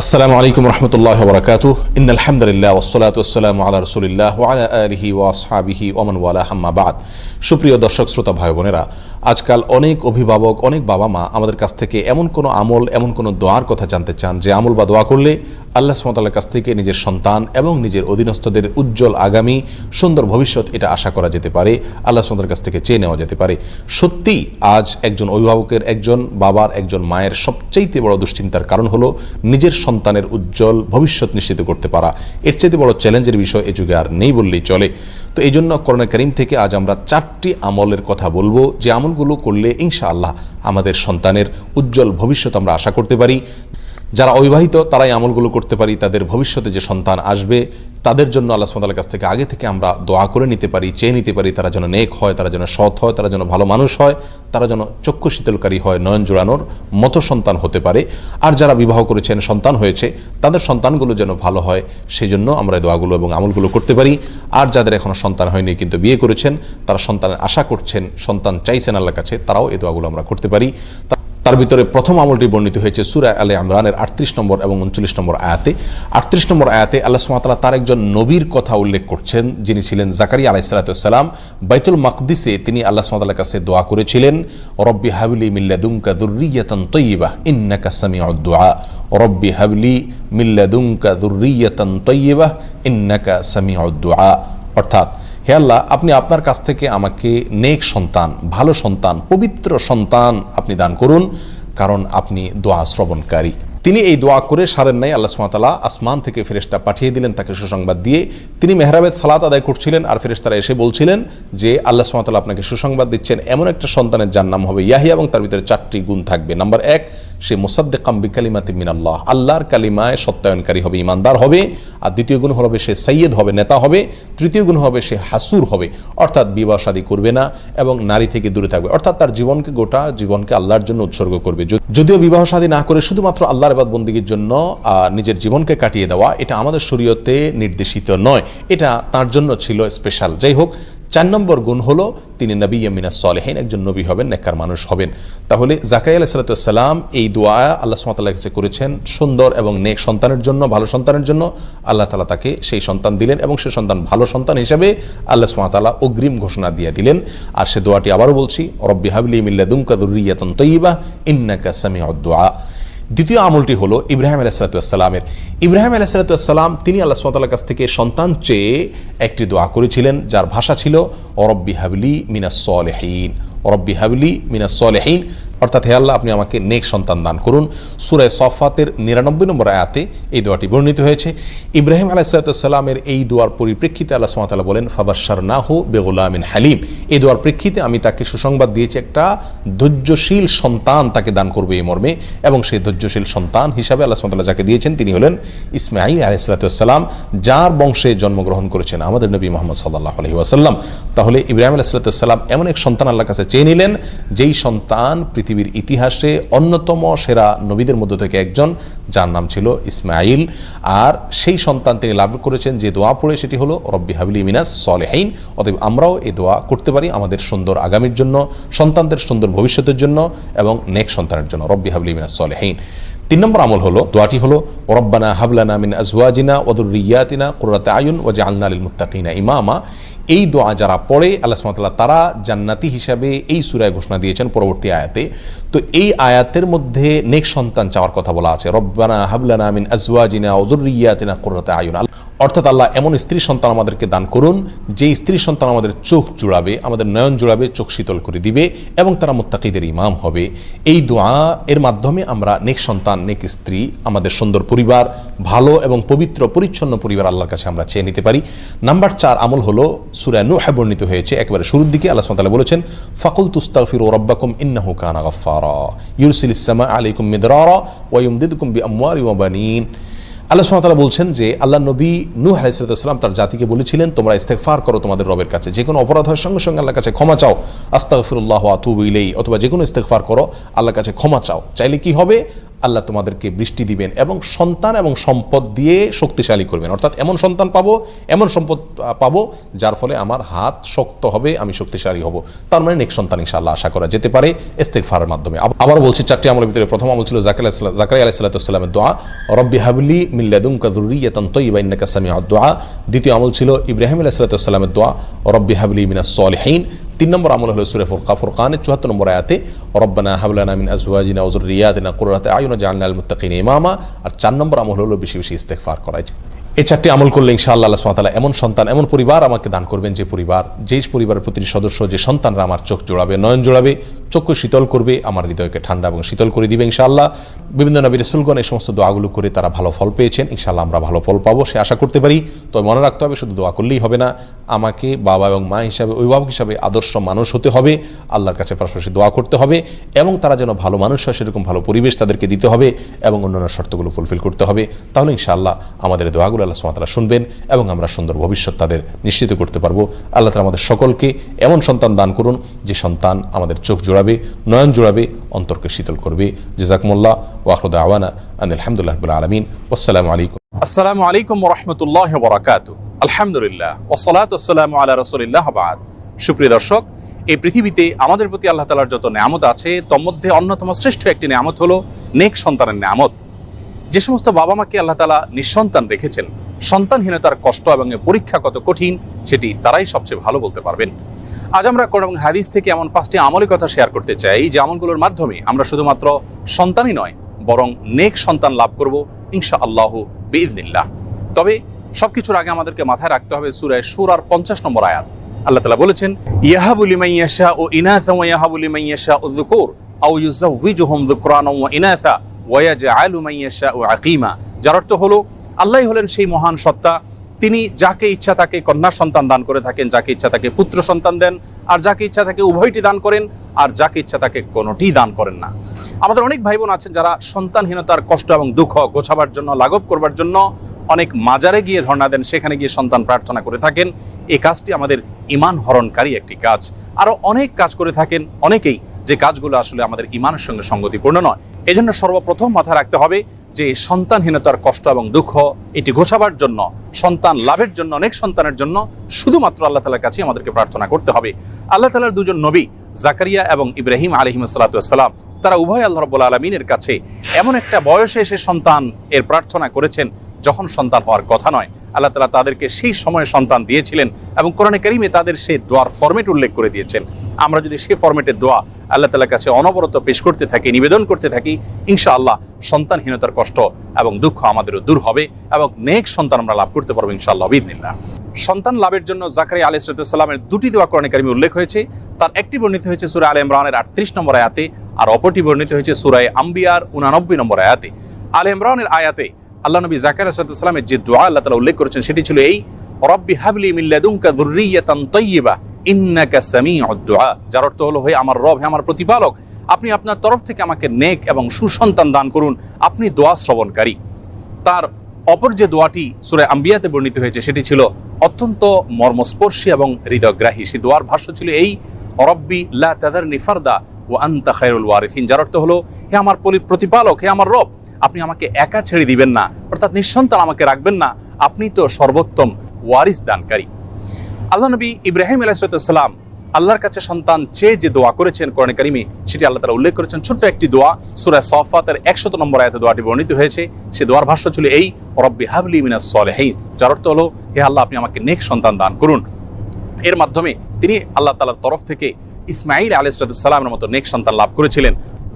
আসসালামু আলাইকুম রহমতুল্লাহ বরকাতুহ ইন্নাল হামদুলিল্লাহ ওয়াসসালাতু ওয়াসসালামু আলা রাসূলিল্লাহ ওয়া আলা আলিহি ওয়া আসহাবিহি ওয়া মান ওয়ালা আম্মা বাদ। সুপ্রিয় দর্শক শ্রোতা ভাই বোনেরা, আজকাল অনেক অভিভাবক, অনেক বাবা মা আমাদের কাছ থেকে এমন কোনো আমল, এমন কোনো দোয়ার কথা জানতে চান যে আমল বা দোয়া করলে আল্লাহ সুবহানাহু ওয়া তাআলার কাছ থেকে নিজের সন্তান এবং নিজের অধীনস্থদের উজ্জ্বল আগামী সুন্দর ভবিষ্যৎ এটা আশা করা যেতে পারে, আল্লাহ সুবহানাহু ওয়া তাআলার কাছ থেকে চেয়ে নেওয়া যেতে পারে। সত্যি আজ একজন অভিভাবকের, একজন বাবার, একজন মায়ের সবচাইতে বড় দুশ্চিন্তার কারণ হলো নিজের সন্তানের উজ্জ্বল ভবিষ্যৎ নিশ্চিত করতে পারা। এর চাইতে বড় চ্যালেঞ্জের বিষয় এ যুগে আর নেই বললেই চলে। তো এই জন্য কোরআন কারীম থেকে আজ আমরা 4টি আমলের কথা বলবো, যে আমলগুলো করলে ইনশাআল্লাহ আমাদের সন্তানের উজ্জ্বল ভবিষ্যৎ আমরা আশা করতে পারি। যারা অবিবাহিত তারাই আমলগুলো করতে পারি, তাদের ভবিষ্যতে যে সন্তান আসবে তাদের জন্য আল্লাহ সুবহানাহু ওয়া তাআলার কাছ থেকে আগে থেকে আমরা দোয়া করে নিতে পারি, চেয়ে নিতে পারি, তারা যেন নেক হয়, তারা যেন সৎ হয়, তারা যেন ভালো মানুষ হয়, তারা যেন চক্ষু শীতলকারী হয়, নয়ন জোড়ানোর মতো সন্তান হতে পারে। আর যারা বিবাহ করেছেন, সন্তান হয়েছে, তাদের সন্তানগুলো যেন ভালো হয়, সেই জন্য আমরা দোয়াগুলো এবং আমলগুলো করতে পারি। আর যাদের এখনও সন্তান হয়নি কিন্তু বিয়ে করেছেন, তারা সন্তানের আশা করছেন, সন্তান চাইছেন আল্লাহর কাছে, তারাও এই দোয়াগুলো আমরা করতে পারি। তার ভিতরে প্রথম আমলটি বর্ণিত হয়েছে সূরা আলে ইমরানের 38 নম্বর এবং 39 নম্বর আয়াতে। 38 নম্বর আয়াতে আল্লাহ সুবহানাহু ওয়া তাআলা তার একজন নবীর কথা উল্লেখ করছেন, যিনি ছিলেন জাকারিয়া আলাইহিস সালাতু ওয়াস সালাম। বাইতুল মাকদিসে তিনি আল্লাহ সুবহানাহু ওয়া তাআলার কাছে দোয়া করেছিলেন, রব্বি হাবলি মিন লাদুনকা যুররিয়াতান তাইয়্যিবাহ ইন্নাকা সামিউদ দুআ, রব্বি হাবলি মিন লাদুনকা যুররিয়াতান তাইয়্যিবাহ ইন্নাকা সামিউদ দুআ। অর্থাৎ, হে আল্লাহ, আপনি আপনার কাছ থেকে আমাকে নেক সন্তান, ভালো সন্তান, পবিত্র সন্তান আপনি দান করুন, কারণ আপনি দোয়া শ্রবণকারী। তিনি এই দোয়া করে সারেন নাই। আল্লাহ সুবহানাহু ওয়া তাআলা আসমান থেকে ফেরেশতা পাঠিয়ে দিলেন তাকে সুসংবাদ দিয়ে। তিনি মেহরাবে সালাত আদায় করছিলেন আর ফেরেশতারা এসে বলছিলেন যে আল্লাহ সুবহানাহু ওয়া তাআলা আপনাকে সুসংবাদ দিচ্ছেন, এমন একটা সন্তানের যার নাম হবে ইয়াহিয়া এবং তার ভিতরে 4টি গুণ থাকবে। নাম্বার 1, সে মুসাদ্দিকাম বিকালিমাতিন মিনাল্লাহ, আল্লাহর কালিমায় সত্যায়নকারী হবে, ইমানদার হবে। আর দ্বিতীয় গুণ হবে সে সাইয়্যেদ হবে, নেতা হবে। তৃতীয় গুণ হবে সে হাসুর হবে, অর্থাৎ বিবাহ শাদী করবে না এবং নারী থেকে দূরে থাকবে, অর্থাৎ তার জীবনকে, গোটা জীবনকে আল্লাহর জন্য উৎসর্গ করবে। যদিও বিবাহ শাদী না করে শুধুমাত্র আল্লাহর ইবাদত বন্দেগীর জন্য নিজের জীবনকে কাটিয়ে দেওয়া, এটা আমাদের শরীয়তে নির্দেশিত নয়, এটা তার জন্য ছিল স্পেশাল। যাই হোক, 4 নম্বর গুণ হলো তিনি নবী মিনাস সলিহিন, একজন নবী হবেন, নেককার মানুষ হবেন। তাহলে জাকারিয়া আলাইহিস সালাতু ওয়াস সালাম এই দোয়া আল্লাহ সুবহানাহু ওয়া তাআলার কাছে করেছেন সুন্দর এবং নেক সন্তানের জন্য, ভালো সন্তানের জন্য। আল্লাহ তাআলা তাকে সেই সন্তান দিলেন এবং সেই সন্তান ভালো সন্তান হিসেবে আল্লাহ সুবহানাহু ওয়া তাআলা অগ্রিম ঘোষণা দিয়ে দিলেন। আর সে দোয়াটি আবারও বলছি, রব্বি হাবলি মিন লাদুনকা যুররিয়াতান তাইয়্যিবাহ ইন্নাকা সামিউদ দুআ। দ্বিতীয় আমলটি হলো ইব্রাহিম আলাইহিস সালাতু ওয়াস সালামের। ইব্রাহিম আলাইহিস সালাতু ওয়াস সালাম তিনি আল্লাহ সুবহানাহু ওয়া তাআলার কাছ থেকে সন্তান চেয়ে একটি দোয়া করেছিলেন, যার ভাষা ছিল রব্বি হাবলি মিনাস সলিহিন, রব্বি হাবলি মিনাস সলিহিন, অর্থাৎ হে আল্লাহ, আপনি আমাকে নেক সন্তান দান করুন। সূরা সফফাতের 99 নম্বর আয়াতে এই দোয়াটি বর্ণিত হয়েছে। ইব্রাহিম আলাইহিস সালাতু ওয়াস সালামের এই দোয়ার পরিপ্রেক্ষিতে আল্লাহ সুবহানাহু ওয়া তাআলা বলেন, ফাবাশশারনাহু বিগুলামিন হালিম। এই দোয়ার প্রেক্ষিতে আমি তাকে সুসংবাদ দিয়েছি, একটা ধৈর্যশীল সন্তান তাকে দান করবে এই মর্মে। এবং সেই ধৈর্যশীল সন্তান হিসাবে আল্লাহ সুবহানাহু ওয়া তাআলা যাকে দিয়েছেন তিনি হলেন ইসমাঈল আলাইহিস সালাতু ওয়াস সালাম, যার বংশে জন্মগ্রহণ করেছেন আমাদের নবী মুহাম্মদ সাল্লাল্লাহু আলাইহি ওয়াসাল্লাম। তাহলে ইব্রাহিম আলাইহিস সালাতু ওয়াস সালাম এমন এক সন্তান আল্লাহর কাছে চেয়ে নিলেন, যেই সন্তান পৃথিবীর ইতিহাসে অন্যতম সেরা নবীদের মধ্য থেকে একজন, যার নাম ছিল ইসমাঈল। আর সেই সন্তান তিনি লাভ করেছেন যে দোয়া পড়ে, সেটি হলো রব্বি হাবলি মিনাস সলিহিন। অতএব আমরাও এই দোয়া করতে পারি আমাদের সুন্দর আগামীর জন্য, সন্তানদের সুন্দর ভবিষ্যতের জন্য এবং নেক সন্তানের জন্য, রব্বি হাবলি মিনাস সলিহিন। 3 নম্বর আমল হলো, দোয়াটি হলো রব্বানা হাবলানা মিন আজওয়াজিনা ওয়া যুররিয়াতিনা কুররাতা আয়ুন ওয়াজআলনা লিল মুত্তাকিনা ইমামা। এই দোয়া যারা পড়ে আল্লাহ সুবহানাহু ওয়া তাআলা তারা জান্নাতি হিসাবে এই সূরায় ঘোষণা দিয়েছেন পরবর্তী আয়াতে। তো এই আয়াতের মধ্যে নেক সন্তান চাওয়ার কথা বলা আছে, রব্বানা হাবলানা মিন আজওয়াজিনা ওয়া যুররিয়াতিনা কুররাতা আয়ুন, অর্থাৎ আল্লাহ এমন স্ত্রী সন্তান আমাদেরকে দান করুন যে স্ত্রী সন্তান আমাদের চোখ জুড়াবে, আমাদের নয়ন জুড়াবে, চোখ শীতল করে দিবে এবং তারা মুত্তাকিদের ইমাম হবে। এই দোয়া এর মাধ্যমে আমরা নেক সন্তান, নেক স্ত্রী, আমাদের সুন্দর পরিবার, ভালো এবং পবিত্র পরিচ্ছন্ন পরিবার আল্লাহর কাছে আমরা চেয়ে নিতে পারি। নাম্বার 4 আমল হলো সূরা নূহ বর্ণিত হয়েছে একেবারে শুরুর দিকে। আল্লাহ সুবহানাহু ওয়া তাআলা বলেছেন, ফাকুল তুস্তাগফিরু রাব্বাকুম ইন্নাহু কানা গাফফারা ইউরসিলিস সামা আলাইকুম মিদরারা ওয়া ইউমদিদকুম বিআমওয়ালি ওয়া বানিন। আল্লাহ সুবহানাহু ওয়া তাআলা বলছেন যে আল্লাহ নবী নূহ আলাইহিস সালাম তার জাতিকে বলেছিলেন, তোমরা ইস্তেগফার করো তোমাদের রবের কাছে, যে কোনো অপরাধ হয় সঙ্গে সঙ্গে আল্লাহর কাছে ক্ষমা চাও, আস্তাগফিরুল্লাহ ওয়া আতুবু ইলাইহি, অথবা যে কোনো ইস্তেগফার করো, আল্লাহর কাছে ক্ষমা চাও। চাইলে কি হবে? আল্লাহ তোমাদেরকে বৃষ্টি দিবেন এবং সন্তান এবং সম্পদ দিয়ে শক্তিশালী করবেন, অর্থাৎ এমন সন্তান পাবো, এমন সম্পদ পাবো যার ফলে আমার হাত শক্ত হবে, আমি শক্তিশালী হব। তার মানে নেক সন্তান ইনশাআল্লাহ আশা করা যেতে পারে ইস্তেগফারের মাধ্যমে। আবার বলছি, 4টি আমলের ভিতরে প্রথম আমল ছিল জাকারিয়া আলাইহিস সালামের দোয়া, রব্বি হাবলি মিন লাদুনকা যুররিয়াতান তাইয়্যিবা ইন্নাকা সামিউদ দুআ। দ্বিতীয় আমল ছিল ইব্রাহিম আলাইহিস সালামের দোয়া, রব্বি হাবলি মিনাস সলিহিন। 3 নম্বর আমল হলো সূরা ফুরকানের 74 নম্বর আয়াতে, রব্বানা হাব লানা মিন আজওয়াজিনা ওয়া যুররিয়াতিনা কুররাতা আয়ুন ওয়াজআলনা লিল মুত্তাকিনা ইমামা। আর 4 নম্বর আমল হলো বেশি বেশি ইস্তেগফার করা। এই 4টি আমল করলে ইনশাআল্লাহ আল্লাহ সুবহানাহু ওয়া তাআলা এমন সন্তান, এমন পরিবার আমাকে দান করবেন, যে পরিবারের প্রতিটি সদস্য, যে সন্তানরা আমার চোখ জোড়াবে, নয়ন জোড়াবে, চক্ষু শীতল করবে, আমার হৃদয়কে ঠান্ডা এবং শীতল করে দিবে ইনশাআল্লাহ। বিভিন্ন নবী রাসূলগণ এই সমস্ত দোয়াগুলো করে তারা ভালো ফল পেয়েছেন, ইনশাআল্লাহ আমরা ভালো ফল পাবো সে আশা করতে পারি। তবে মনে রাখতে হবে, শুধু দোয়া করলেই হবে না, আমাকে বাবা এবং মা হিসাবে, অভিভাবক হিসাবে আদর্শ মানুষ হতে হবে, আল্লাহর কাছে পাশাপাশি দোয়া করতে হবে, এবং তারা যেন ভালো মানুষ হয় সেরকম ভালো পরিবেশ তাদেরকে দিতে হবে, এবং অন্যান্য শর্তগুলো ফুলফিল করতে হবে। তাহলে ইনশাআল্লাহ আমাদের দোয়াগুলো আল্লাহ সুবহানাহু ওয়া তাআলা শুনবেন এবং আমরা সুন্দর ভবিষ্যৎ তাদের নিশ্চিত করতে পারবো। আল্লাহ তাআলা আমাদের সকলকে এমন সন্তান দান করুন, যে সন্তান আমাদের চোখ জোড়াবে, নয়ন জোড়াবে, অন্তরকে শীতল করবে। জাযাকুমুল্লাহ ওয়া আখিরু দাওয়ানা আনিল হামদুলিল্লাহি রাব্বিল আলামিন। আসসালামু আলাইকুম। আসসালামু আলাইকুম ওয়া রাহমাতুল্লাহি ওয়া বারাকাতুহু। আলহামদুলিল্লাহ ওয়া সালাতু ওয়াসসালামু আলা রাসূলিল্লাহ ওয়া বা'দ। সুপ্রিয় দর্শক, এই পৃথিবীতে আমাদের প্রতি আল্লাহ তাআলার যত নিয়ামত আছে, তার মধ্যে অন্যতম শ্রেষ্ঠ একটি নিয়ামত হলো নেক সন্তানের নিয়ামত। যে সমস্ত বাবা মাকে আল্লাহ তাআলা নিঃসন্তান রেখেছেন, সন্তানহীনতার কষ্ট এবং পরীক্ষা কত কঠিন সেটি তারাই সবচেয়ে ভালো বলতে পারবেন। আজ আমরা কোরআন এবং হাদিস থেকে এমন 5টি আমলের কথা শেয়ার করতে চাই, যে আমলগুলোর মাধ্যমে আমরা শুধুমাত্র সন্তানই নয়, বরং নেক সন্তান লাভ করব ইনশাআল্লাহু বিইذনিল্লাহ। তবে সবকিছুর আগে আমাদেরকে মাথায় রাখতে হবে সূরা শুরার 50 নম্বর আয়াত। আল্লাহ তাআলা বলেছেন, ইয়াহাবু লিমান ইয়াশাউ ইনাসা ওয়া ইয়াহাবু লিমান ইয়াশাউ যুকুর আও ইউযাওয়িজুহুম যুকরানা ওয়া ইনাসা ওয়া ইয়াজআলু মান ইয়াশাউ আকীমা। যার অর্থ হলো, আল্লাহই হলেন সেই মহান সত্তা, তিনি যাকে ইচ্ছা তাকে কন্যা সন্তান দান করে থাকেন, যাকে ইচ্ছা তাকে পুত্র সন্তান দেন, আর যাকে ইচ্ছা তাকে উভয়টি দান করেন, আর যাকে ইচ্ছা তাকে কোনোটি দান করেন না। আমাদের অনেক ভাই বোন আছেন যারা সন্তানহীনতার কষ্ট এবং দুঃখ গোছাবার জন্য, লাঘব করবার জন্য অনেক মাজারে গিয়ে ধর্ণা দেন, সেখানে গিয়ে সন্তান প্রার্থনা করে থাকেন। এই কাজটি আমাদের ঈমান হরণকারী একটি কাজ। আরও অনেক কাজ করে থাকেন অনেকেই, যে কাজগুলো আসলে আমাদের ঈমানের সঙ্গে সঙ্গতিপূর্ণ নয়। এজন্য সর্বপ্রথম মাথায় রাখতে হবে যে সন্তানহীনতার কষ্ট এবং দুঃখ এটি ঘোচাবার জন্য, সন্তান লাভের জন্য, অনেক সন্তানের জন্য শুধুমাত্র আল্লাহ তাআলার কাছে আমাদেরকে প্রার্থনা করতে হবে। আল্লাহ তাআলার 2জন নবী জাকারিয়া এবং ইব্রাহিম আলাইহিস সালাতু ওয়াস সালাম, তারা উভয় আল্লাহ রাব্বুল আলামিনের কাছে এমন একটা বয়সে এসে সন্তান এর প্রার্থনা করেছেন যখন সন্তান হওয়ার কথা নয়। আল্লাহ তাআলা তাদেরকে সেই সময়ে সন্তান দিয়েছিলেন, এবং কোরআনে কারীমে তাদের সেই দোয়ার ফরম্যাট উল্লেখ করে দিয়েছেন। আমরা যদি সেই ফরম্যাটের দোয়া আল্লাহ তাআলার কাছে অনবরত পেশ করতে থাকি, নিবেদন করতে থাকি, ইনশাআল্লাহ সন্তানহীনতার কষ্ট এবং দুঃখ আমাদেরও দূর হবে, এবং নেক সন্তান আমরা লাভ করতে পারবো ইনশাআল্লাহ বিইذনিল্লাহ। সন্তান লাভের জন্য জাকারিয়া আলাইহিস সালামের 2টি দোয়া কোরআনে কারীমে উল্লেখ হয়েছে। তার একটি বর্ণিত হয়েছে সূরা আলে ইমরানের 38 নম্বর আয়াতে, আর অপরটি বর্ণিত হয়েছে সূরা আম্বিয়ার 89 নম্বর আয়াতে। আলে ইমরানের আয়াতে আল্লাহ নবী জাকারিয়া আলাইহিস সালামের যে দোয়া আল্লাহ তাআলা উল্লেখ করেছেন সেটি ছিল এই, রব্বি হাবলি মিন লাদুনকা যুররিয়াতান তাইয়্যিবা ইন্নাকা সামিউদ দুআ। যার অর্থ হলো, হে আমার রব, হে আমার প্রতিপালক, আপনি আপনার তরফ থেকে আমাকে নেক এবং সুসন্তান দান করুন, আপনি দোয়া শ্রবণকারী। তার অপর যে দোয়াটি সূরা আম্বিয়াতে বর্ণিত হয়েছে সেটি ছিল অত্যন্ত মর্মস্পর্শী এবং হৃদয়গ্রাহী। সেই দোয়ার ভাষ্য ছিল এই, রব্বি লা তাযারনি ফারদা ওয়া আনতা খায়রুল ওয়ারিসিন। যার অর্থ হলো, হে আমার প্রতিপালক, হে আমার রব, আপনি আমাকে একা ছেড়ে দিবেন না, অর্থাৎ নিঃসন্তান আমাকে রাখবেন না, আপনি তো সর্বোত্তম ওয়ারিস দানকারী। আল্লাহ নবী ইব্রাহিম আলাইহিস সালাম আল্লাহর কাছে সন্তান চেয়ে যে দোয়া করেছেন কোরআনে কারীমে, সেটি আল্লাহ তাআলা উল্লেখ করেছেন ছোট্ট একটি দোয়া। সূরা সাফফাতের 100 নম্বর আয়াতে দোয়াটি বর্ণিত হয়েছে। সে দোয়ার ভাষ্য ছিল এই, রব্বি হাবলি মিনাস সলিহিন। যার অর্থ হলো, হে আল্লাহ, আপনি আমাকে নেক সন্তান দান করুন। এর মাধ্যমে তিনি আল্লাহ তাআলার তরফ থেকে ইসমাঈল আলাইহিস সালামের মতো নেক সন্তান লাভ করেছিলেন।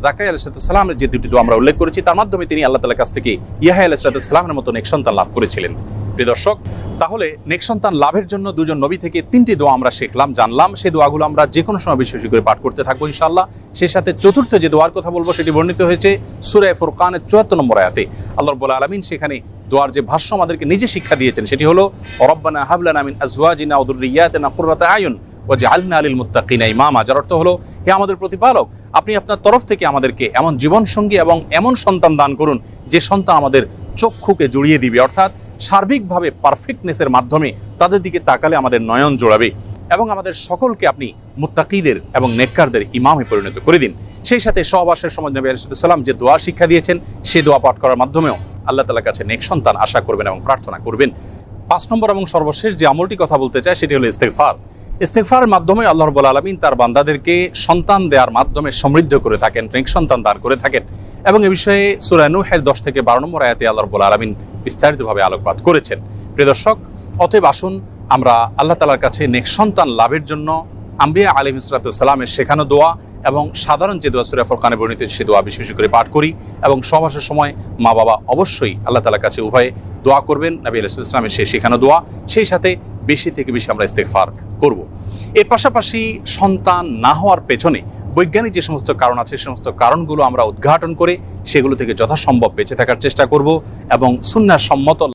জাকারিয়া আলাইহিস সালামের যে 2টি দোয়া আমরা উল্লেখ করেছি, তার মাধ্যমে তিনি আল্লাহ তাআলার কাছ থেকে ইয়াহইয়া আলাইহিস সালামের মতো নেক সন্তান লাভ করেছিলেন। প্রিয় দর্শক, তাহলে নেক সন্তান লাভের জন্য 2জন নবী থেকে 3টি দোয়া আমরা শিখলাম, জানলাম। সেই দোয়াগুলো আমরা যে কোনো সময় বেশি বেশি করে পাঠ করতে থাকবো ইনশাআল্লাহ। সেই সাথে চতুর্থ যে দোয়ার কথা বলবো সেটি বর্ণিত হয়েছে সূরা ফুরকানের 74 নম্বর আয়াতে। আল্লাহ রাব্বুল আলামিন সেখানে দোয়ার যে ভাষ্য আমাদেরকে নিজে শিক্ষা দিয়েছেন সেটি হলো, রব্বানা হাব লানা মিন আজওয়াজিনা ওয়া যুররিয়াতিনা কুররাতা আয়ুন ওয়াজআলনা লিল মুত্তাকিনা ইমামা। যার অর্থ হলো, হে আমাদের প্রতিপালক, আপনি আপনার তরফ থেকে আমাদেরকে এমন জীবনসঙ্গী এবং এমন সন্তান দান করুন যে সন্তান আমাদের চক্ষুকে জুড়িয়ে দিবে, অর্থাৎ সার্বিকভাবে পারফেক্টনেসের মাধ্যমে তাদের দিকে তাকালে আমাদের নয়ন জোড়াবে, এবং আমাদের সকলকে আপনি মুত্তাকিদের এবং নেককারদের ইমামে পরিণত করে দিন। সেই সাথে সহবাসের সময় নবী আলাইহিস সালাম যে দোয়া শিক্ষা দিয়েছেন সেই দোয়া পাঠ করার মাধ্যমেও আল্লাহ তাআলার কাছে নেক সন্তান আশা করবেন এবং প্রার্থনা করবেন। 5 নম্বর এবং সর্বশেষ যে আমলটি কথা বলতে চাই সেটি হলো ইস্তেগফার। ইস্তেগফারের মাধ্যমে আল্লাহ রাব্বুল আলামিন তার বান্দাদেরকে সন্তান দেওয়ার মাধ্যমে সমৃদ্ধ করে থাকেন, নেক সন্তান দান করে থাকেন। এবং এ বিষয়ে সূরা নূহের 10 থেকে 12 নম্বর আয়াতে আল্লাহ রাব্বুল আলামিন বিস্তারিতভাবে আলোকপাত করেছেন। প্রিয় দর্শক, অতএব আসুন আমরা আল্লাহ তাআলার কাছে নেক সন্তান লাভের জন্য আম্বিয়া আলাইহিস সালামের শেখানো দোয়া এবং সাধারণ যে দোয়া সূরা ফুরকানে বর্ণিত সে দোয়া বেশি বেশি করে পাঠ করি। এবং সহবাসের সময় মা বাবা অবশ্যই আল্লাহ তাআলার কাছে উভয়ে দোয়া করবেন, নবী আলাইহিস সালামের সেই শেখানো দোয়া, সেই সাথে বেশি থেকে বেশি আমরা ইস্তেগফার করব। এর পাশাপাশি সন্তান না হওয়ার পেছনে বৈজ্ঞানিক যে সমস্ত কারণ আছে সে সমস্ত কারণগুলো আমরা উদ্ঘাটন করে সেগুলো থেকে যথাসম্ভব বেঁচে থাকার চেষ্টা করব এবং সুন্নাহ সম্মত